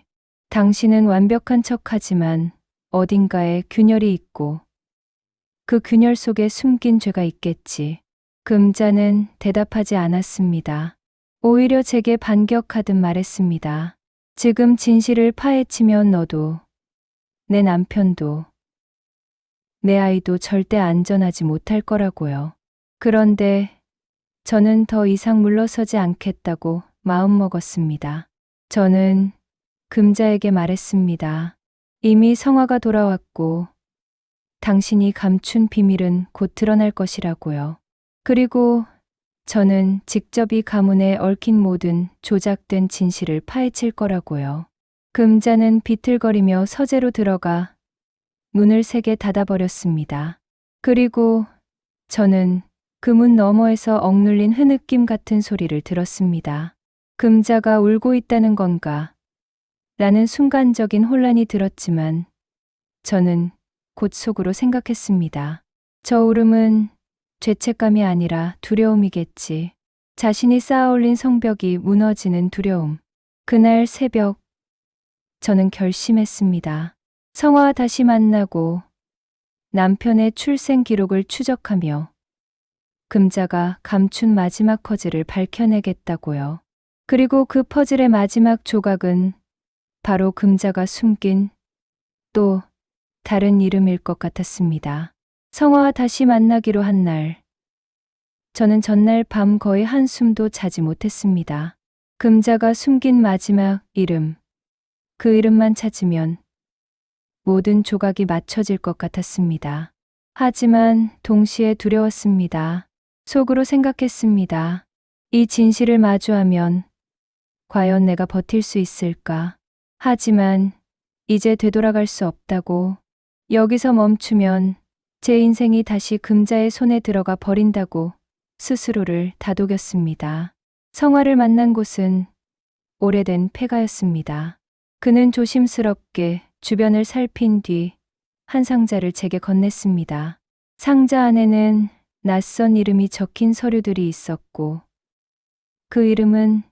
Speaker 1: 당신은 완벽한 척하지만 어딘가에 균열이 있고 그 균열 속에 숨긴 죄가 있겠지. 금자는 대답하지 않았습니다. 오히려 제게 반격하듯 말했습니다. 지금 진실을 파헤치면 너도, 내 남편도, 내 아이도 절대 안전하지 못할 거라고요. 그런데 저는 더 이상 물러서지 않겠다고 마음먹었습니다. 저는 금자에게 말했습니다. 이미 성화가 돌아왔고 당신이 감춘 비밀은 곧 드러날 것이라고요. 그리고 저는 직접 이 가문에 얽힌 모든 조작된 진실을 파헤칠 거라고요. 금자는 비틀거리며 서재로 들어가 문을 세게 닫아버렸습니다. 그리고 저는 그 문 너머에서 억눌린 흐느낌 같은 소리를 들었습니다. 금자가 울고 있다는 건가? 라는 순간적인 혼란이 들었지만 저는 곧 속으로 생각했습니다. 저 울음은 죄책감이 아니라 두려움이겠지. 자신이 쌓아올린 성벽이 무너지는 두려움. 그날 새벽, 저는 결심했습니다. 성화와 다시 만나고 남편의 출생 기록을 추적하며 금자가 감춘 마지막 퍼즐을 밝혀내겠다고요. 그리고 그 퍼즐의 마지막 조각은 바로 금자가 숨긴 또 다른 이름일 것 같았습니다. 성화와 다시 만나기로 한 날, 저는 전날 밤 거의 한숨도 자지 못했습니다. 금자가 숨긴 마지막 이름, 그 이름만 찾으면 모든 조각이 맞춰질 것 같았습니다. 하지만 동시에 두려웠습니다. 속으로 생각했습니다. 이 진실을 마주하면 과연 내가 버틸 수 있을까? 하지만 이제 되돌아갈 수 없다고. 여기서 멈추면 제 인생이 다시 금자의 손에 들어가 버린다고 스스로를 다독였습니다. 성화를 만난 곳은 오래된 폐가였습니다. 그는 조심스럽게 주변을 살핀 뒤 한 상자를 제게 건넸습니다. 상자 안에는 낯선 이름이 적힌 서류들이 있었고 그 이름은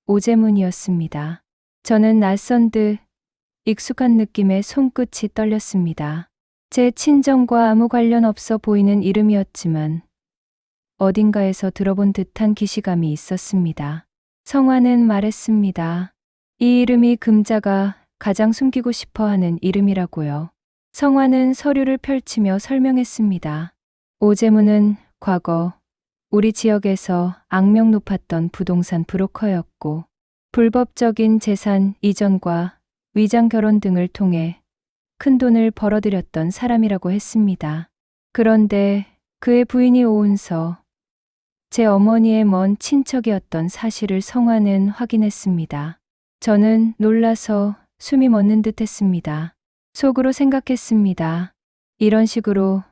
Speaker 1: 오제문이었습니다. 저는 낯선 듯 익숙한 느낌에 손끝이 떨렸습니다. 제 친정과 아무 관련 없어 보이는 이름이었지만 어딘가에서 들어본 듯한 기시감이 있었습니다. 성화는 말했습니다. 이 이름이 금자가 가장 숨기고 싶어 하는 이름이라고요. 성화는 서류를 펼치며 설명했습니다. 오제문은 과거 우리 지역에서 악명 높았던 부동산 브로커였고 불법적인 재산 이전과 위장 결혼 등을 통해 큰 돈을 벌어들였던 사람이라고 했습니다. 그런데 그의 부인이 오은서, 제 어머니의 먼 친척이었던 사실을 성화는 확인했습니다. 저는 놀라서 숨이 멎는 듯 했습니다. 속으로 생각했습니다. 이런 식으로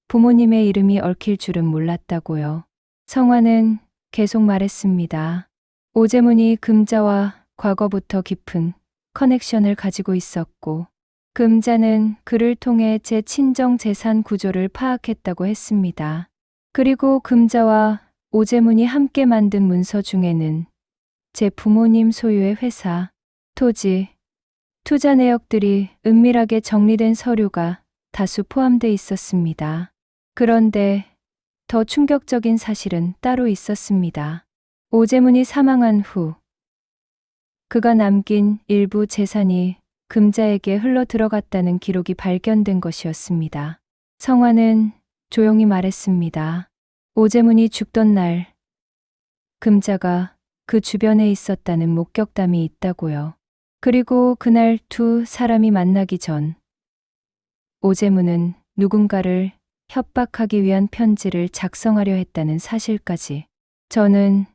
Speaker 1: 부모님의 이름이 얽힐 줄은 몰랐다고요. 성화는 계속 말했습니다. 오재문이 금자와 과거부터 깊은 커넥션을 가지고 있었고 금자는 그를 통해 제 친정 재산 구조를 파악했다고 했습니다. 그리고 금자와 오재문이 함께 만든 문서 중에는 제 부모님 소유의 회사, 토지, 투자 내역들이 은밀하게 정리된 서류가 다수 포함돼 있었습니다. 그런데 더 충격적인 사실은 따로 있었습니다. 오재문이 사망한 후 그가 남긴 일부 재산이 금자에게 흘러 들어갔다는 기록이 발견된 것이었습니다. 성화는 조용히 말했습니다. 오재문이 죽던 날 금자가 그 주변에 있었다는 목격담이 있다고요. 그리고 그날 두 사람이 만나기 전 오재문은 누군가를 협박하기 위한 편지를 작성하려 했다는 사실까지. 저는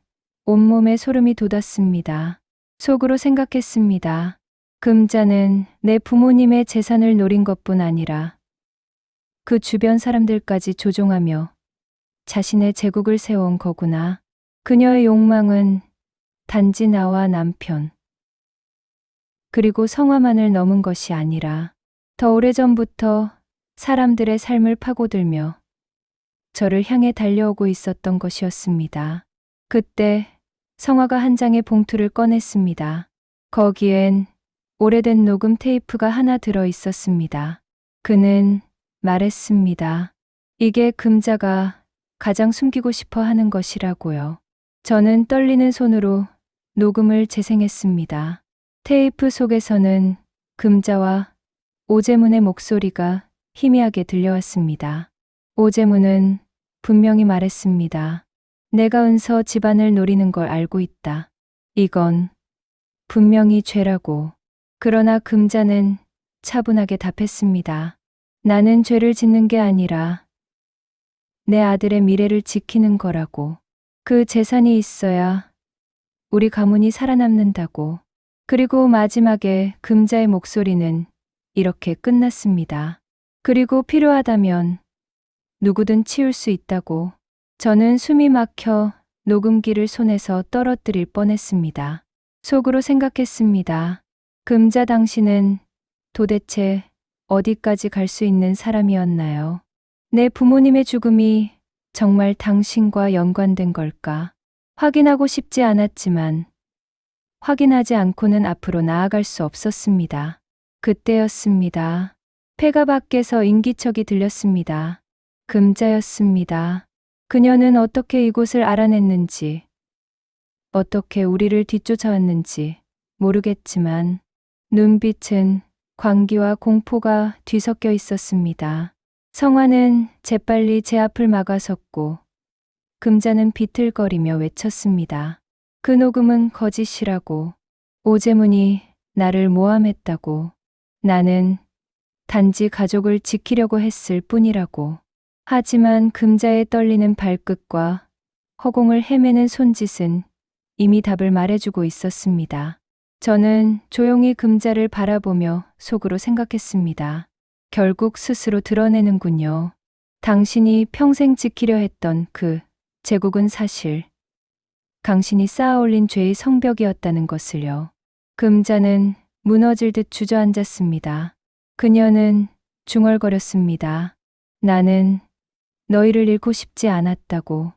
Speaker 1: 온몸에 소름이 돋았습니다. 속으로 생각했습니다. 금자는 내 부모님의 재산을 노린 것뿐 아니라 그 주변 사람들까지 조종하며 자신의 제국을 세워온 거구나. 그녀의 욕망은 단지 나와 남편, 그리고 성화만을 넘은 것이 아니라 더 오래전부터 사람들의 삶을 파고들며 저를 향해 달려오고 있었던 것이었습니다. 그때 성화가 한 장의 봉투를 꺼냈습니다. 거기엔 오래된 녹음 테이프가 하나 들어 있었습니다. 그는 말했습니다. 이게 금자가 가장 숨기고 싶어 하는 것이라고요. 저는 떨리는 손으로 녹음을 재생했습니다. 테이프 속에서는 금자와 오재문의 목소리가 희미하게 들려왔습니다. 오재문은 분명히 말했습니다. 내가 은서 집안을 노리는 걸 알고 있다. 이건 분명히 죄라고. 그러나 금자는 차분하게 답했습니다. 나는 죄를 짓는 게 아니라 내 아들의 미래를 지키는 거라고. 그 재산이 있어야 우리 가문이 살아남는다고. 그리고 마지막에 금자의 목소리는 이렇게 끝났습니다. 그리고 필요하다면 누구든 치울 수 있다고. 저는 숨이 막혀 녹음기를 손에서 떨어뜨릴 뻔했습니다. 속으로 생각했습니다. 금자 당신은 도대체 어디까지 갈 수 있는 사람이었나요? 내 부모님의 죽음이 정말 당신과 연관된 걸까? 확인하고 싶지 않았지만 확인하지 않고는 앞으로 나아갈 수 없었습니다. 그때였습니다. 폐가 밖에서 인기척이 들렸습니다. 금자였습니다. 그녀는 어떻게 이곳을 알아냈는지, 어떻게 우리를 뒤쫓아왔는지 모르겠지만 눈빛은 광기와 공포가 뒤섞여 있었습니다. 성화는 재빨리 제 앞을 막아섰고 금자는 비틀거리며 외쳤습니다. 그 녹음은 거짓이라고. 오재문이 나를 모함했다고. 나는 단지 가족을 지키려고 했을 뿐이라고. 하지만 금자의 떨리는 발끝과 허공을 헤매는 손짓은 이미 답을 말해주고 있었습니다. 저는 조용히 금자를 바라보며 속으로 생각했습니다. 결국 스스로 드러내는군요. 당신이 평생 지키려 했던 그 제국은 사실 당신이 쌓아올린 죄의 성벽이었다는 것을요. 금자는 무너질 듯 주저앉았습니다. 그녀는 중얼거렸습니다. 나는 너희를 잃고 싶지 않았다고.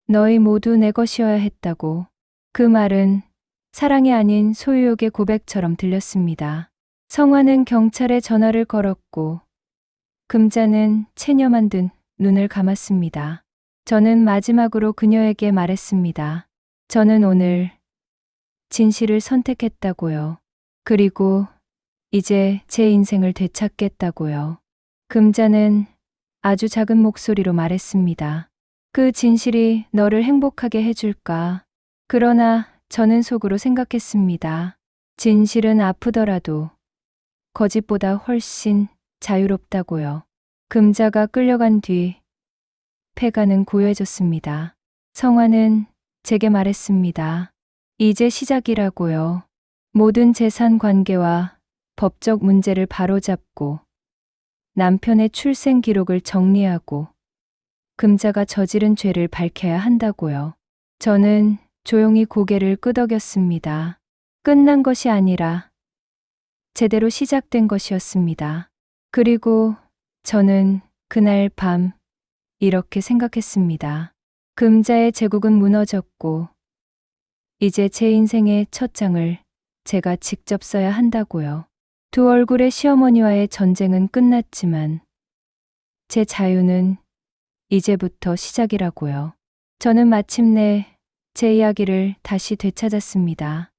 Speaker 1: 너희 모두 내 것이어야 했다고. 그 말은 사랑이 아닌 소유욕의 고백처럼 들렸습니다. 성화는 경찰에 전화를 걸었고 금자는 체념한 듯 눈을 감았습니다. 저는 마지막으로 그녀에게 말했습니다. 저는 오늘 진실을 선택했다고요. 그리고 이제 제 인생을 되찾겠다고요. 금자는 아주 작은 목소리로 말했습니다. 그 진실이 너를 행복하게 해줄까? 그러나 저는 속으로 생각했습니다. 진실은 아프더라도 거짓보다 훨씬 자유롭다고요. 금자가 끌려간 뒤 폐가는 고요해졌습니다. 성화는 제게 말했습니다. 이제 시작이라고요. 모든 재산 관계와 법적 문제를 바로잡고 남편의 출생 기록을 정리하고 금자가 저지른 죄를 밝혀야 한다고요. 저는 조용히 고개를 끄덕였습니다. 끝난 것이 아니라 제대로 시작된 것이었습니다. 그리고 저는 그날 밤 이렇게 생각했습니다. 금자의 제국은 무너졌고 이제 제 인생의 첫 장을 제가 직접 써야 한다고요. 두 얼굴의 시어머니와의 전쟁은 끝났지만 제 자유는 이제부터 시작이라고요. 저는 마침내 제 이야기를 다시 되찾았습니다.